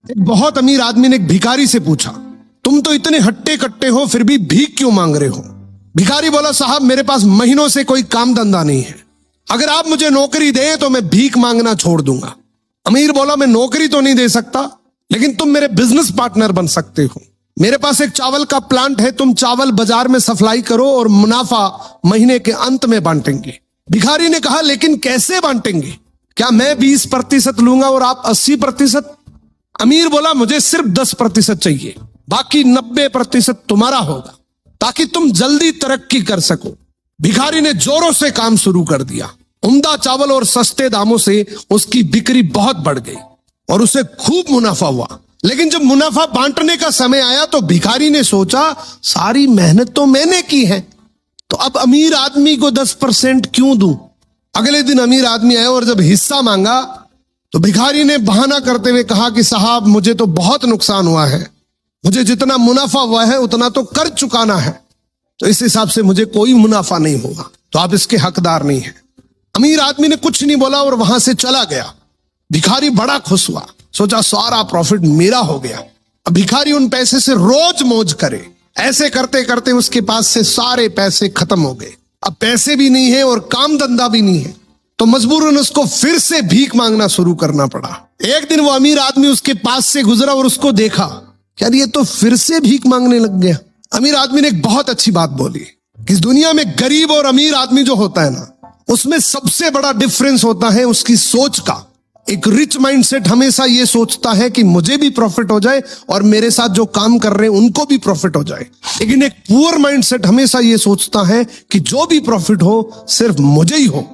एक बहुत अमीर आदमी ने एक भिखारी से पूछा, तुम तो इतने हट्टे कट्टे हो फिर भी भीख क्यों मांग रहे हो? भिखारी बोला, साहब मेरे पास महीनों से कोई काम धंधा नहीं है, अगर आप मुझे नौकरी दें तो मैं भीख मांगना छोड़ दूंगा। अमीर बोला, मैं नौकरी तो नहीं दे सकता, लेकिन तुम मेरे बिजनेस पार्टनर बन सकते हो। मेरे पास एक चावल का प्लांट है, तुम चावल बाजार में सप्लाई करो और मुनाफा महीने के अंत में बांटेंगे। भिखारी ने कहा, लेकिन कैसे बांटेंगे? क्या मैं 20% लूंगा और आप 80%? अमीर बोला, मुझे सिर्फ 10% चाहिए, बाकी 90% तुम्हारा होगा, ताकि तुम जल्दी तरक्की कर सको। भिखारी ने जोरों से काम शुरू कर दिया। उम्दा चावल और सस्ते दामों से उसकी बिक्री बहुत बढ़ गई और उसे खूब मुनाफा हुआ। लेकिन जब मुनाफा बांटने का समय आया तो भिखारी ने सोचा, सारी मेहनत तो मैंने की है, तो अब अमीर आदमी को 10% क्यों दूं? अगले दिन अमीर आदमी आया और जब हिस्सा मांगा तो भिखारी ने बहाना करते हुए कहा कि साहब मुझे तो बहुत नुकसान हुआ है, मुझे जितना मुनाफा हुआ है उतना तो कर चुकाना है, तो इस हिसाब से मुझे कोई मुनाफा नहीं होगा, तो आप इसके हकदार नहीं हैं। अमीर आदमी ने कुछ नहीं बोला और वहां से चला गया। भिखारी बड़ा खुश हुआ, सोचा सारा प्रॉफिट मेरा हो गया। अब भिखारी उन पैसे से रोज मौज करे। ऐसे करते करते उसके पास से सारे पैसे खत्म हो गए। अब पैसे भी नहीं है और काम धंधा भी नहीं है, तो मजबूरन उसको फिर से भीख मांगना शुरू करना पड़ा। एक दिन वो अमीर आदमी उसके पास से गुजरा और उसको देखा, यार ये तो फिर से भीख मांगने लग गया। अमीर आदमी ने एक बहुत अच्छी बात बोली कि इस दुनिया में गरीब और अमीर आदमी जो होता है ना, उसमें सबसे बड़ा डिफरेंस होता है उसकी सोच का। एक रिच माइंडसेट हमेशा ये सोचता है कि मुझे भी प्रॉफिट हो जाए और मेरे साथ जो काम कर रहे हैं उनको भी प्रॉफिट हो जाए, लेकिन एक पुअर माइंडसेट हमेशा ये सोचता है कि जो भी प्रॉफिट हो सिर्फ मुझे ही हो।